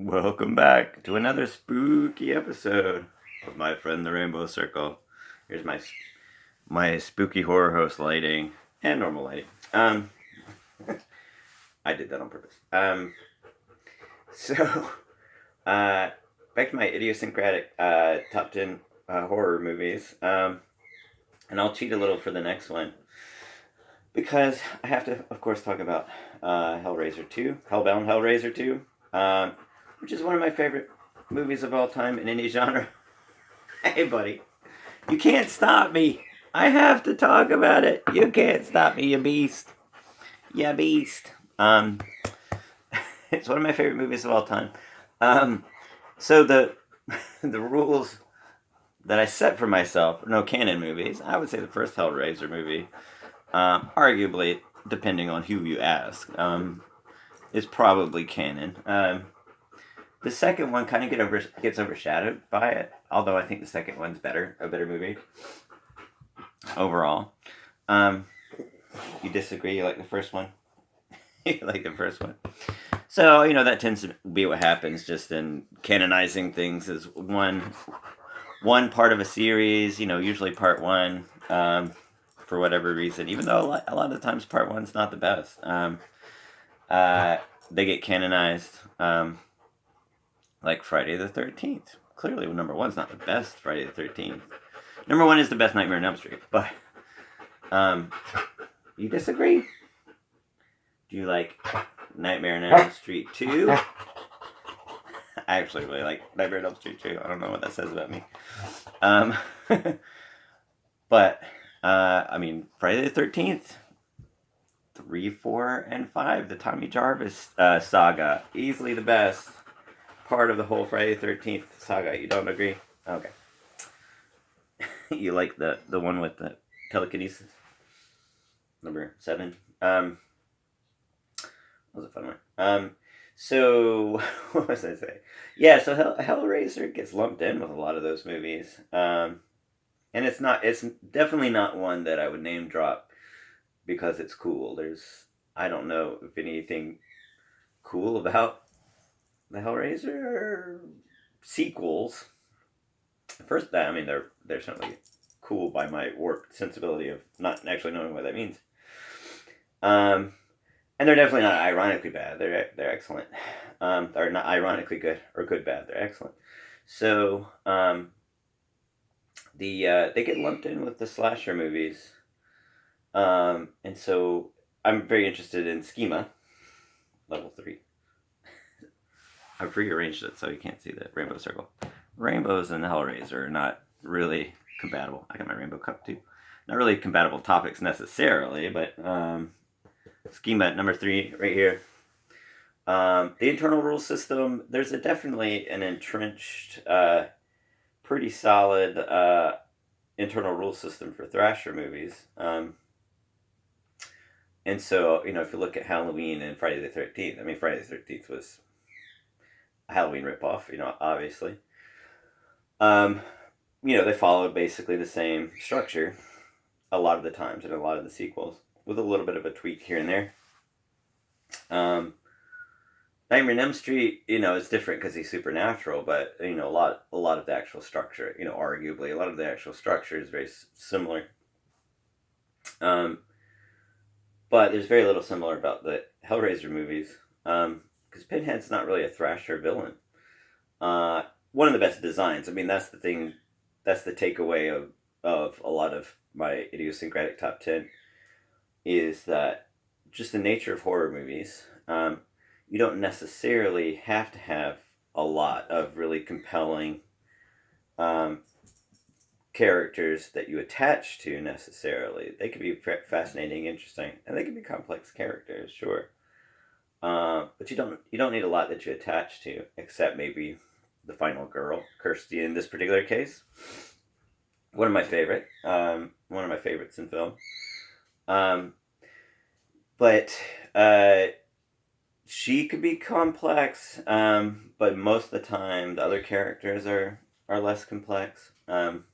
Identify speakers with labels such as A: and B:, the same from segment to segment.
A: Welcome back to another spooky episode of my friend the Rainbow Circle. Here's my spooky horror host lighting and normal lighting. I did that on purpose. So back to my idiosyncratic top 10 horror movies. And I'll cheat a little for the next one because I have to, of course, talk about Hellraiser 2, Hellbound Hellraiser 2. Which is one of my favorite movies of all time in any genre. Hey, buddy. You can't stop me. I have to talk about it. You can't stop me, you beast. You beast. It's one of my favorite movies of all time. So the rules that I set for myself, no canon movies, I would say the first Hellraiser movie, arguably, depending on who you ask, is probably canon. The second one kind of gets overshadowed by it, although I think the second one's a better movie overall. You disagree? You like the first one? You like the first one? So, that tends to be what happens just in canonizing things is one part of a series, usually part one, for whatever reason, even though a lot of the times part one's not the best. They get canonized. Like Friday the 13th. Clearly, number one's not the best Friday the 13th. Number one is the best Nightmare on Elm Street. But, you disagree? Do you like Nightmare on Elm Street 2? I actually really like Nightmare on Elm Street 2. I don't know what that says about me. But, Friday the 13th, 3, 4, and 5, the Tommy Jarvis saga. Easily the best part of the whole Friday the 13th saga. You don't agree? Okay. You like the one with the telekinesis? Number 7. That was a fun one. So, what was I saying? Yeah, so Hellraiser gets lumped in with a lot of those movies. And it's definitely not one that I would name drop because it's cool. I don't know if anything cool about the Hellraiser sequels. First, they're certainly cool by my warped sensibility of not actually knowing what that means. And they're definitely not ironically bad. They're excellent. They're not ironically good or good bad. They're excellent. So they get lumped in with the slasher movies. And so I'm very interested in Schema, level 3. I've rearranged it so you can't see the rainbow circle. Rainbows and Hellraiser are not really compatible. I got my rainbow cup too. Not really compatible topics necessarily, but Schema number 3 right here. The internal rule system, there's definitely an entrenched, pretty solid internal rule system for Thrasher movies. And so, if you look at Halloween and Friday the 13th, Friday the 13th was Halloween ripoff, obviously. They followed basically the same structure a lot of the times in a lot of the sequels, with a little bit of a tweak here and there. Nightmare on Elm Street, is different because he's supernatural, but a lot of the actual structure, arguably a lot of the actual structure is very similar. But there's very little similar about the Hellraiser movies. Because Pinhead's not really a Thrasher villain. One of the best designs. That's the thing. That's the takeaway of a lot of my idiosyncratic top 10 is that just the nature of horror movies, you don't necessarily have to have a lot of really compelling characters that you attach to necessarily. They can be fascinating, interesting, and they can be complex characters, sure. But you don't need a lot that you attach to, except maybe the final girl, Kirsty, in this particular case. One of my favorites in film. But she could be complex, but most of the time the other characters are less complex. In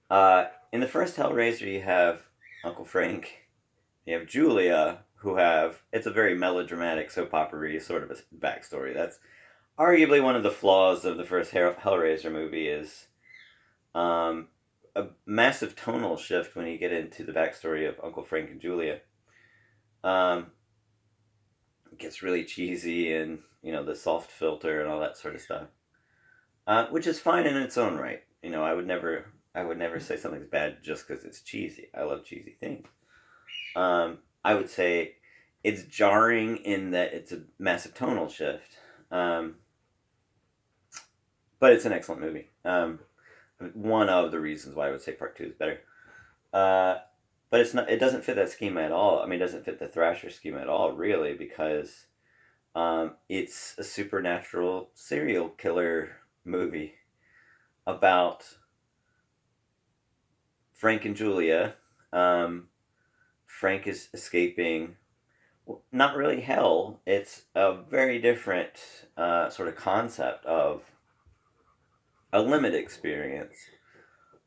A: the first Hellraiser, you have Uncle Frank, you have Julia, who have, it's a very melodramatic soap opera sort of a backstory. That's arguably one of the flaws of the first Hellraiser movie is a massive tonal shift when you get into the backstory of Uncle Frank and Julia. It gets really cheesy and, the soft filter and all that sort of stuff. Which is fine in its own right. I would never say something's bad just because it's cheesy. I love cheesy things. I would say it's jarring in that it's a massive tonal shift. But it's an excellent movie. One of the reasons why I would say Part 2 is better. But it's not. It doesn't fit that schema at all. I mean, it doesn't fit the Thrasher schema at all, really, because it's a supernatural serial killer movie about Frank and Julia. Frank is escaping, not really hell. It's a very different sort of concept of a limit experience.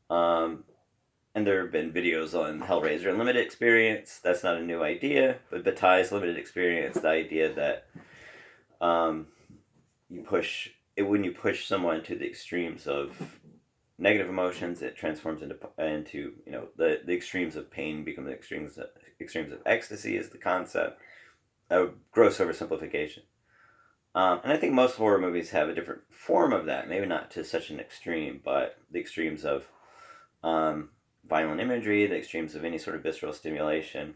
A: And there have been videos on Hellraiser and limited experience. That's not a new idea, but Bataille's limited experience, the idea that when you push someone to the extremes of negative emotions, it transforms into the extremes of pain become the extremes of ecstasy is the concept. A gross oversimplification. And I think most horror movies have a different form of that. Maybe not to such an extreme, but the extremes of violent imagery, the extremes of any sort of visceral stimulation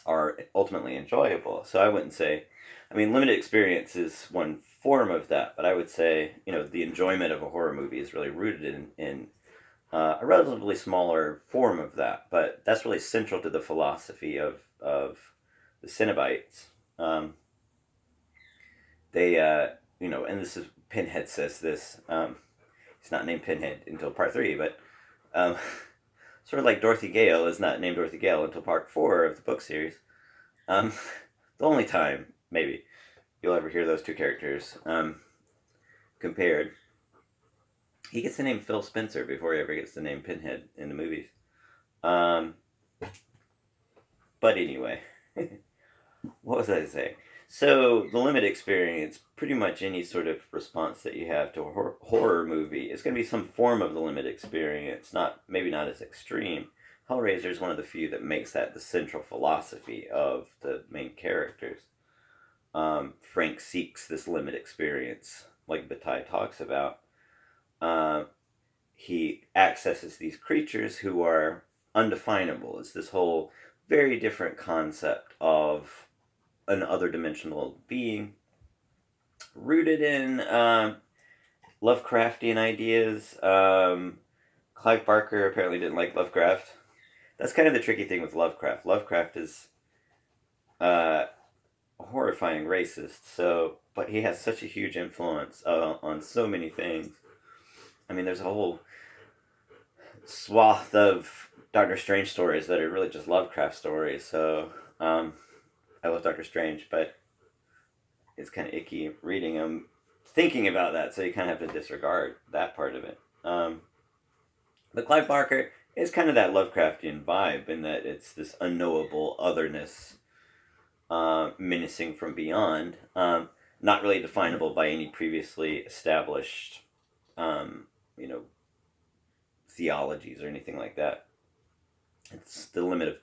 A: are ultimately enjoyable. So I wouldn't say, limited experience is one form of that, but I would say, the enjoyment of a horror movie is really rooted in a relatively smaller form of that. But that's really central to the philosophy of the Cenobites. And this is, Pinhead says this, he's not named Pinhead until Part 3, but sort of like Dorothy Gale is not named Dorothy Gale until Part 4 of the book series. The only time, maybe, you'll ever hear those two characters compared. He gets the name Phil Spencer before he ever gets the name Pinhead in the movies. But anyway, what was I saying? So the limit experience, pretty much any sort of response that you have to a horror movie, is going to be some form of the limit experience, maybe not as extreme. Hellraiser is one of the few that makes that the central philosophy of the main characters. Frank seeks this limit experience, like Bataille talks about. He accesses these creatures who are undefinable. It's this whole very different concept of an other dimensional being, rooted in Lovecraftian ideas. Clive Barker apparently didn't like Lovecraft. That's kind of the tricky thing with Lovecraft. Lovecraft is a horrifying racist, but he has such a huge influence on so many things. There's a whole swath of Doctor Strange stories that are really just Lovecraft stories, so I love Doctor Strange, but it's kind of icky reading them, thinking about that, so you kind of have to disregard that part of it. But Clive Barker is kind of that Lovecraftian vibe in that it's this unknowable otherness menacing from beyond, not really definable by any previously established theologies or anything like that. It's the limit of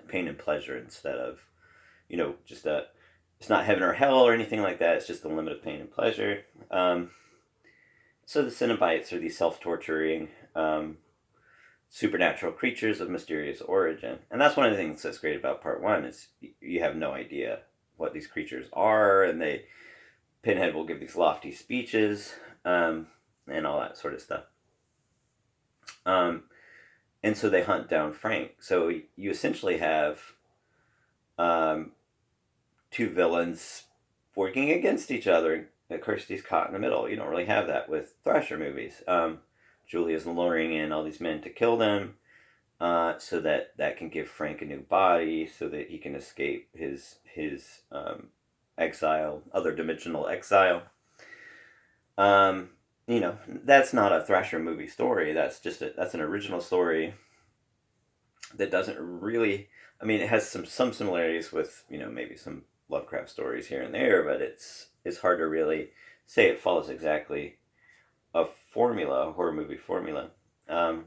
A: pain and pleasure instead of it's not heaven or hell or anything like that. It's just the limit of pain and pleasure. So the Cenobites are these self-torturing, supernatural creatures of mysterious origin. And that's one of the things that's great about Part 1 is you have no idea what these creatures are, and Pinhead will give these lofty speeches, and all that sort of stuff. And so they hunt down Frank. So you essentially have two villains working against each other. Kirsty's caught in the middle. You don't really have that with Thrasher movies. Julia's luring in all these men to kill them, so that can give Frank a new body, so that he can escape his exile, other dimensional exile. That's not a Thrasher movie story. That's an original story that doesn't really. I mean, it has some similarities with, maybe some Lovecraft stories here and there, but it's hard to really say it follows exactly a formula, a horror movie formula. Um,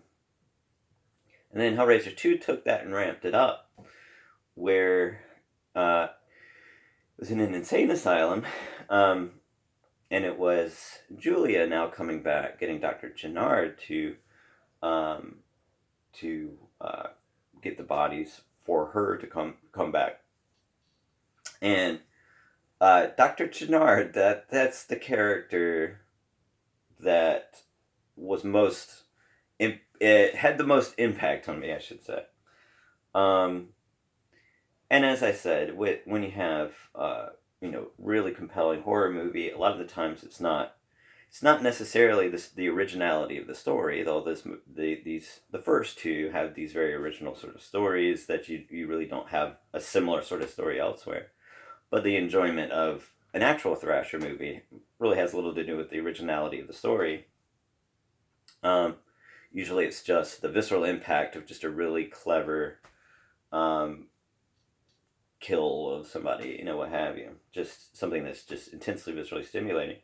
A: and then Hellraiser 2 took that and ramped it up, where it was in an insane asylum, um, and it was Julia now coming back, getting Dr. Jannard um, to get the bodies for her to come back. And Dr. Jannard, that's the character that was most it had the most impact on me, I should say. Um, and as I said, when you have really compelling horror movie, a lot of the times it's not necessarily the originality of the story, though the first two have these very original sort of stories that you really don't have a similar sort of story elsewhere. But the enjoyment of an actual Thrasher movie really has little to do with the originality of the story. Usually it's just the visceral impact of just a really clever um, kill of somebody, what have you. Just something that's just intensely visually stimulating.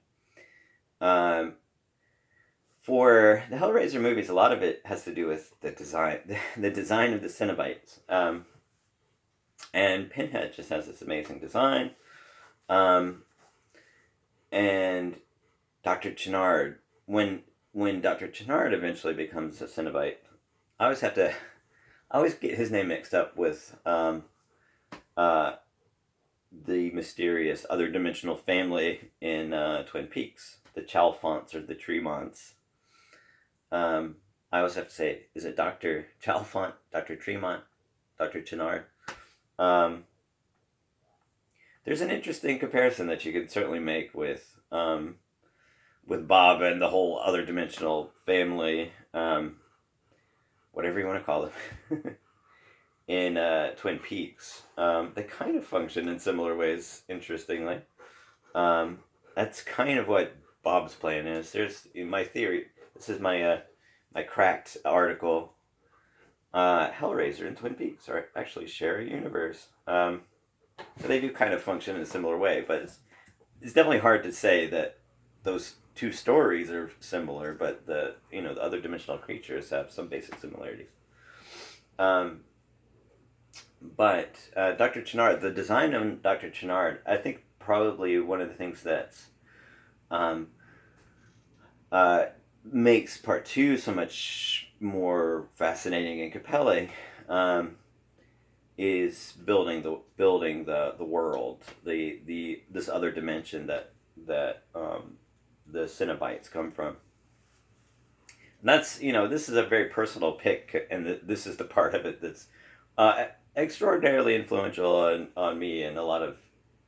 A: Um, for the Hellraiser movies, a lot of it has to do with the design, the design of the Cenobites. And Pinhead just has this amazing design. Um, and Dr. Jannard, when Dr. Jannard eventually becomes a Cenobite, I always get his name mixed up with uh, the mysterious other dimensional family in Twin Peaks, the Chalfonts or the Tremonts. I always have to say, is it Dr. Chalfont, Dr. Tremont, Dr. Jannard? Um, there's an interesting comparison that you could certainly make with Bob and the whole other dimensional family, whatever you want to call them, in Twin Peaks. They kind of function in similar ways, interestingly. Um, that's kind of what Bob's plan is. There's in my theory. This is my cracked article. Hellraiser and Twin Peaks are actually share a universe. So they do kind of function in a similar way, but it's definitely hard to say that those two stories are similar, but the other dimensional creatures have some basic similarities. Um, but Dr. Jannard, the design of Dr. Jannard, I think probably one of the things that's um, uh, makes part two so much more fascinating and compelling is building the world, the this other dimension that the Cenobites come from. And that's this is a very personal pick, and this is the part of it that's uh, extraordinarily influential on me and a lot of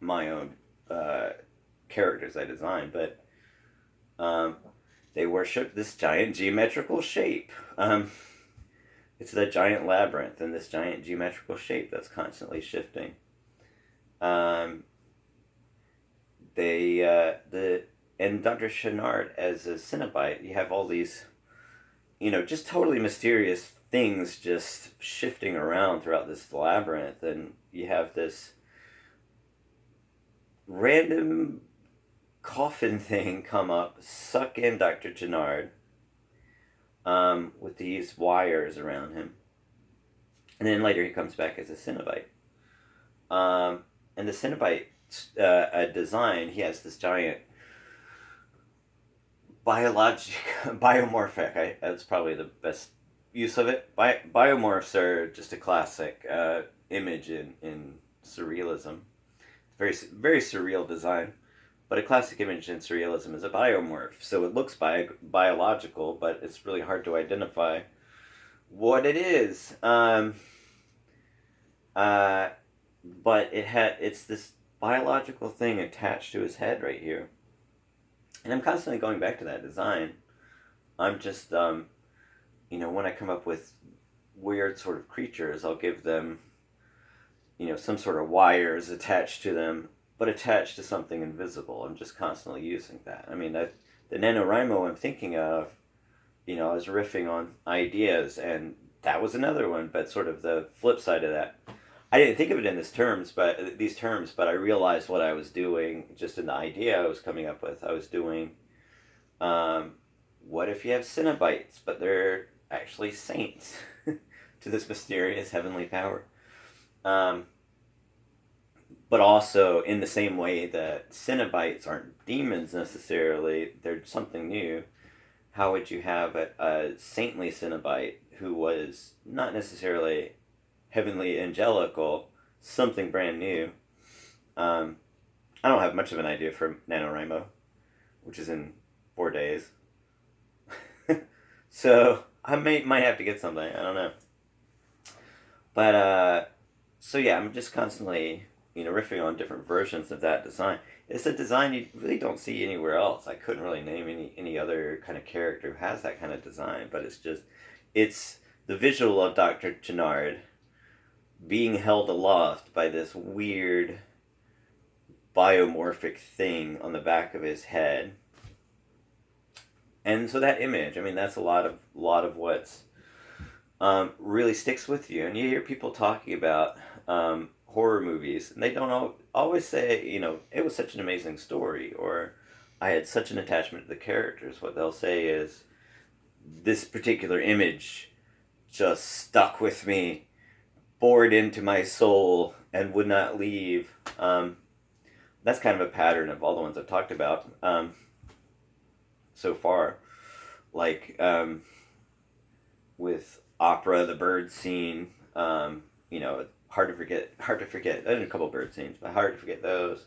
A: my own characters I designed. But um, they worship this giant geometrical shape. It's the giant labyrinth and this giant geometrical shape that's constantly shifting. Um, and Dr. Jannard as a Cenobite, you have all these, just totally mysterious things just shifting around throughout this labyrinth, and you have this random coffin thing come up, suck in Dr. Jannard, with these wires around him, and then later he comes back as a Cenobite. And the Cenobite design, he has this giant biomorphic. That's probably the best use of it. Biomorphs are just a classic image in surrealism. Very very surreal design, but a classic image in surrealism is a biomorph. So it looks biological, but it's really hard to identify what it is. But it's this biological thing attached to his head right here, and I'm constantly going back to that design. I'm just when I come up with weird sort of creatures, I'll give them some sort of wires attached to them, but attached to something invisible. I'm just constantly using that. I mean, the NaNoWriMo I'm thinking of, I was riffing on ideas, and that was another one, but sort of the flip side of that. I didn't think of it in these terms, but I realized what I was doing just in the idea I was coming up with. I was doing, what if you have Cenobites, but they're actually saints to this mysterious heavenly power? But also, in the same way that Cenobites aren't demons necessarily, they're something new. How would you have a saintly Cenobite who was not necessarily heavenly angelical, something brand new? I don't have much of an idea for NaNoWriMo, which is in 4 days. So I might have to get something. I don't know. But so yeah, I'm just constantly riffing on different versions of that design. It's a design you really don't see anywhere else. I couldn't really name any other kind of character who has that kind of design, but it's the visual of Dr. Jannard being held aloft by this weird biomorphic thing on the back of his head. And so that image, I mean, that's a lot of what's really sticks with you. And you hear people talking about horror movies, and they don't always say, it was such an amazing story, or I had such an attachment to the characters. What they'll say is, this particular image just stuck with me, bored into my soul, and would not leave. That's kind of a pattern of all the ones I've talked about so far. Like with opera, the bird scene, hard to forget. I did a couple bird scenes, but hard to forget those.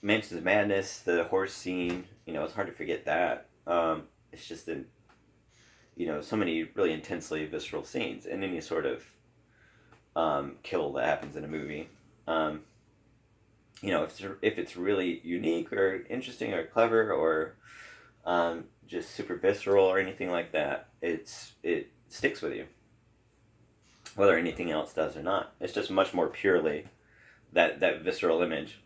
A: Mansions of Madness, the horse scene, it's hard to forget that. It's just so many really intensely visceral scenes in any sort of kill that happens in a movie. If it's really unique or interesting or clever or just super visceral or anything like that, it sticks with you, whether anything else does or not. It's just much more purely that visceral image.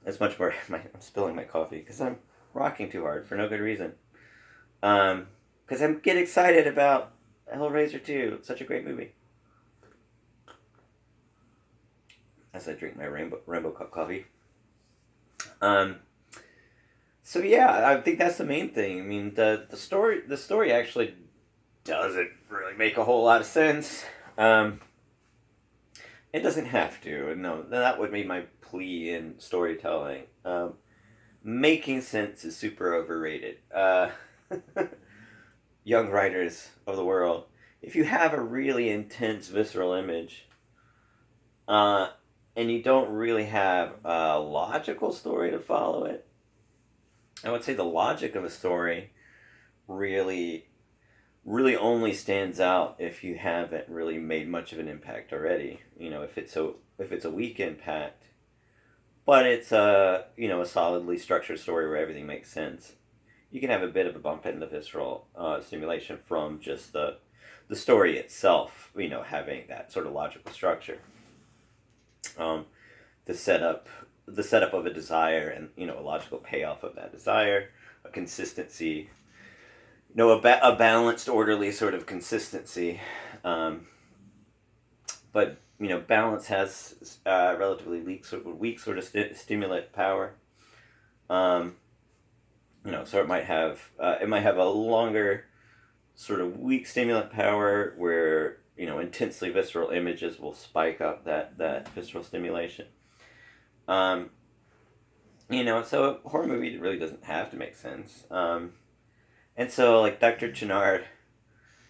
A: It's much more. I'm spilling my coffee because I'm rocking too hard for no good reason. Because I get excited about Hellraiser II. It's such a great movie. As I drink my rainbow cup coffee. So yeah, I think that's the main thing. I mean, the story actually doesn't really make a whole lot of sense. It doesn't have to. No, that would be my plea in storytelling. Making sense is super overrated. Young writers of the world, if you have a really intense visceral image, and you don't really have a logical story to follow it, I would say the logic of a story really only stands out if you haven't really made much of an impact already. If it's a weak impact, but it's a solidly structured story where everything makes sense, you can have a bit of a bump in the visceral stimulation from just the story itself, having that sort of logical structure. The setup of a desire and a logical payoff of that desire, a consistency, a balanced, orderly sort of consistency. But balance has relatively weak sort of stimulant power. So it might have a longer sort of weak stimulant power where intensely visceral images will spike up that visceral stimulation. So a horror movie really doesn't have to make sense. And so like Dr. Jannard,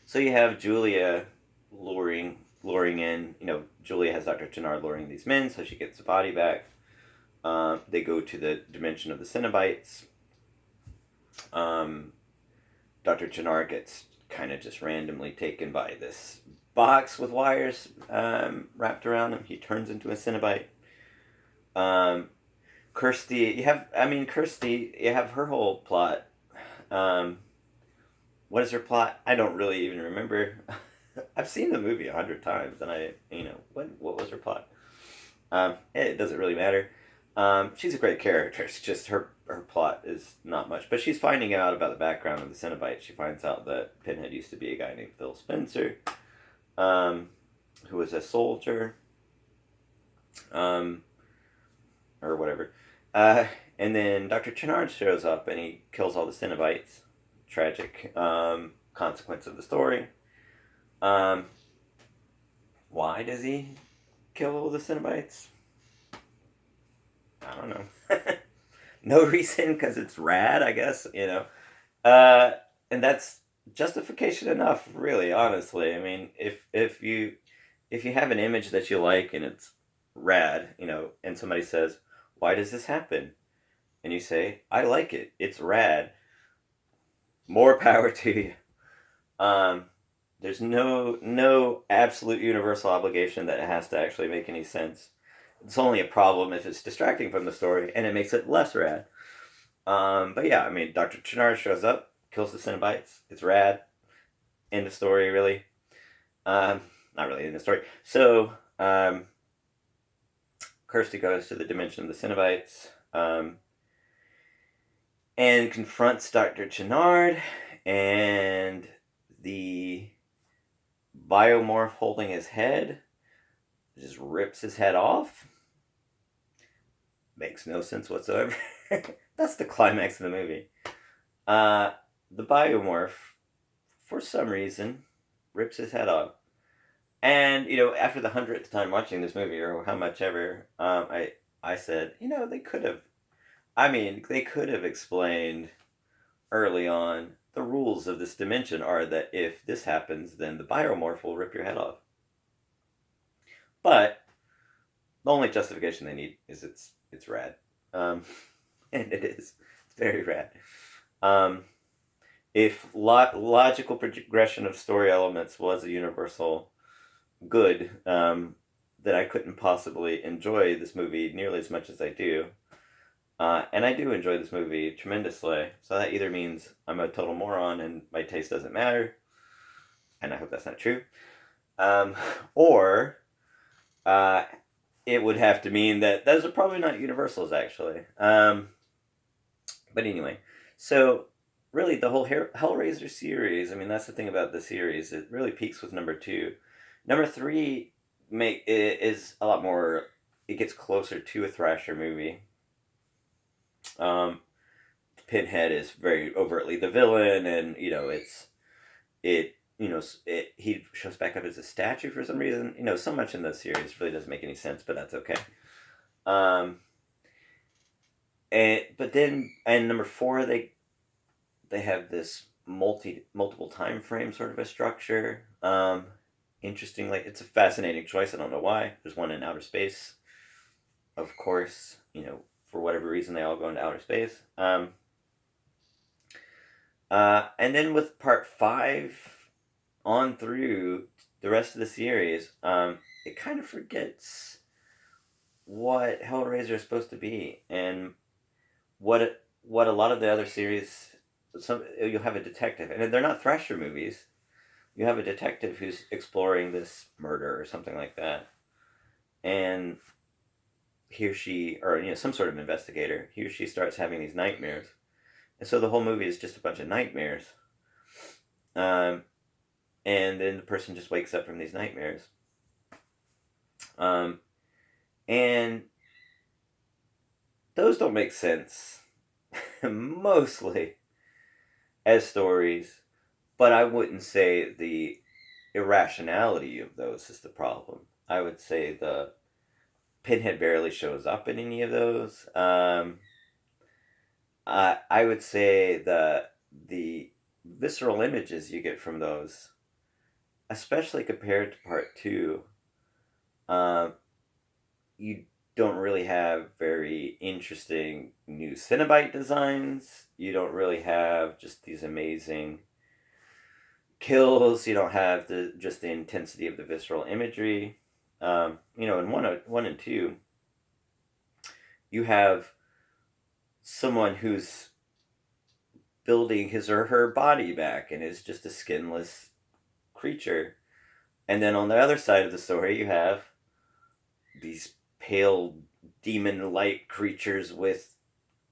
A: so you have Julia luring in, Julia has Dr. Jannard luring these men so she gets the body back. They go to the dimension of the Cenobites. Dr. Jannard gets kind of just randomly taken by this box with wires wrapped around him. He turns into a Cenobite. Kirsty, you have her whole plot. What is her plot? I don't really even remember. I've seen the movie 100 times, and what was her plot? It doesn't really matter. She's a great character. It's just her plot is not much. But she's finding out about the background of the Cenobite. She finds out that Pinhead used to be a guy named Phil Spencer. who was a soldier, um, or whatever. And then Dr. Chenard shows up and he kills all the Cenobites. Tragic consequence of the story. Um, why does he kill all the Cenobites? I don't know. No reason, because it's rad, I guess, and that's justification enough, really, honestly. I mean, if you have an image that you like and it's rad, and somebody says, "Why does this happen?" and you say, "I like it. It's rad." More power to you. Um, there's no absolute universal obligation that it has to actually make any sense. It's only a problem if it's distracting from the story and it makes it less rad. But yeah, I mean, Dr. Jannard shows up, kills the Cenobites. It's rad. End of story, really. Not really in the story. So, Kirsty goes to the dimension of the Cenobites and confronts Dr. Jannard and the biomorph holding his head just rips his head off. Makes no sense whatsoever. That's the climax of the movie. The biomorph, for some reason, rips his head off. And, after the 100th time watching this movie, or how much ever, I said, they could have explained early on the rules of this dimension are that if this happens, then the biomorph will rip your head off. But the only justification they need is it's rad. And it is. It's very rad. If logical progression of story elements was a universal good, then I couldn't possibly enjoy this movie nearly as much as I do. And I do enjoy this movie tremendously. So that either means I'm a total moron and my taste doesn't matter, and I hope that's not true, or it would have to mean that those are probably not universals, actually. But anyway, so really the whole Hellraiser series, I mean, that's the thing about the series. It really peaks with number 2. Number 3 is a lot more. It gets closer to a Thrasher movie. Pinhead is very overtly the villain, and he shows back up as a statue for some reason. So much in the series really doesn't make any sense, but that's okay. And number 4, they have this multiple time frame sort of a structure. Interestingly, it's a fascinating choice. I don't know why. There's one in outer space, of course. For whatever reason, they all go into outer space. And then with part 5 on through the rest of the series, it kind of forgets what Hellraiser is supposed to be, and what a lot of the other series. You'll have a detective, and they're not Thrasher movies. You have a detective who's exploring this murder or something like that, and he or she, or some sort of investigator, he or she starts having these nightmares, and so the whole movie is just a bunch of nightmares. And then the person just wakes up from these nightmares. And those don't make sense, mostly, as stories, but I wouldn't say the irrationality of those is the problem. I would say the Pinhead barely shows up in any of those. I would say the visceral images you get from those, especially compared to part 2, you don't really have very interesting new Cenobite designs. You don't really have just these amazing kills. You don't have just the intensity of the visceral imagery. In 1 and 2, you have someone who's building his or her body back and is just a skinless creature. And then on the other side of the story, you have these pale demon-like creatures with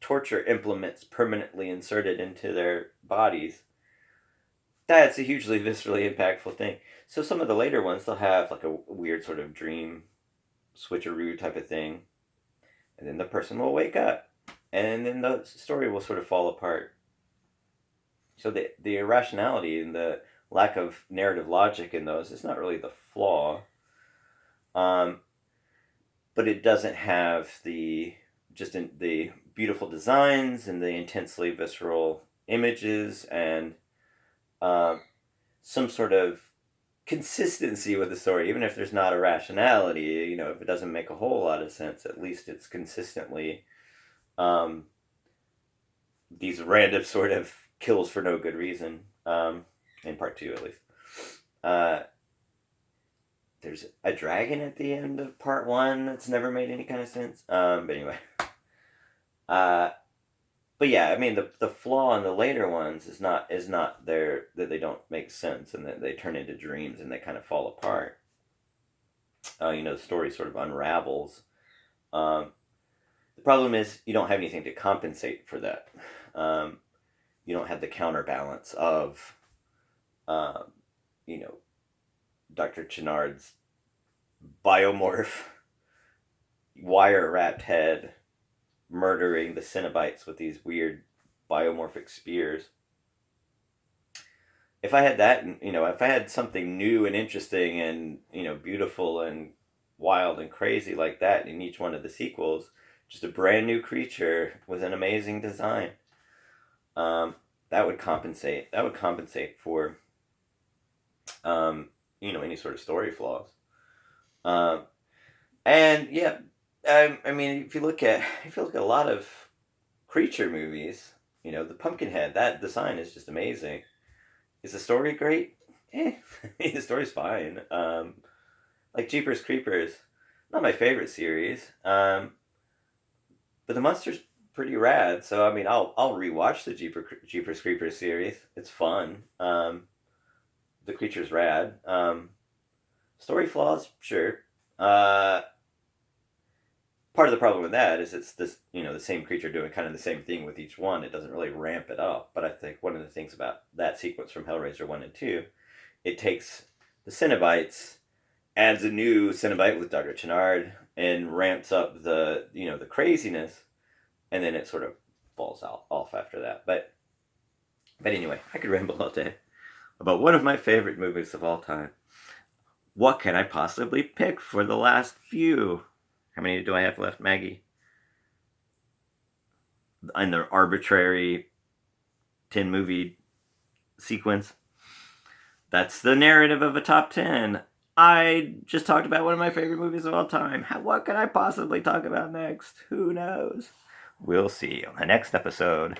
A: torture implements permanently inserted into their bodies. That's a hugely viscerally impactful thing. So some of the later ones, they'll have like a weird sort of dream switcheroo type of thing, and then the person will wake up, and then the story will sort of fall apart. So the irrationality and the lack of narrative logic in those is not really the flaw, um, but it doesn't have the beautiful designs and the intensely visceral images and um, some sort of consistency with the story, even if there's not a rationality. If it doesn't make a whole lot of sense, at least it's consistently um, these random sort of kills for no good reason. In part two, at least. Uh, there's a dragon at the end of part one that's never made any kind of sense. But anyway. Uh, but yeah, I mean the flaw in the later ones is not there that they don't make sense and that they turn into dreams and they kind of fall apart. The story sort of unravels. Um, the problem is you don't have anything to compensate for that. Um, you don't have the counterbalance of, um, you know, Dr. Jannard's biomorph, wire wrapped head murdering the Cenobites with these weird biomorphic spears. If I had that, if I had something new and interesting and, beautiful and wild and crazy like that in each one of the sequels, just a brand new creature with an amazing design, that would compensate. That would compensate for, any sort of story flaws. Um, and yeah, I mean, if you look at a lot of creature movies, the Pumpkinhead, that design is just amazing. Is the story great? The story's fine. Like Jeepers Creepers, not my favorite series. But the monster's pretty rad. So I mean, I'll rewatch the Jeepers Creepers series. It's fun. The creature's rad. Story flaws, sure. Uh, Part of the problem with that is it's this, the same creature doing kind of the same thing with each one. It doesn't really ramp it up. But I think one of the things about that sequence from Hellraiser 1 and 2, it takes the Cenobites, adds a new Cenobite with Dr. Jannard, and ramps up the craziness, and then it sort of falls off after that. But anyway, I could ramble all day about one of my favorite movies of all time. What can I possibly pick for the last few? How many do I have left, Maggie? In the arbitrary 10 movie sequence. That's the narrative of a top 10. I just talked about one of my favorite movies of all time. What can I possibly talk about next? Who knows? We'll see on the next episode.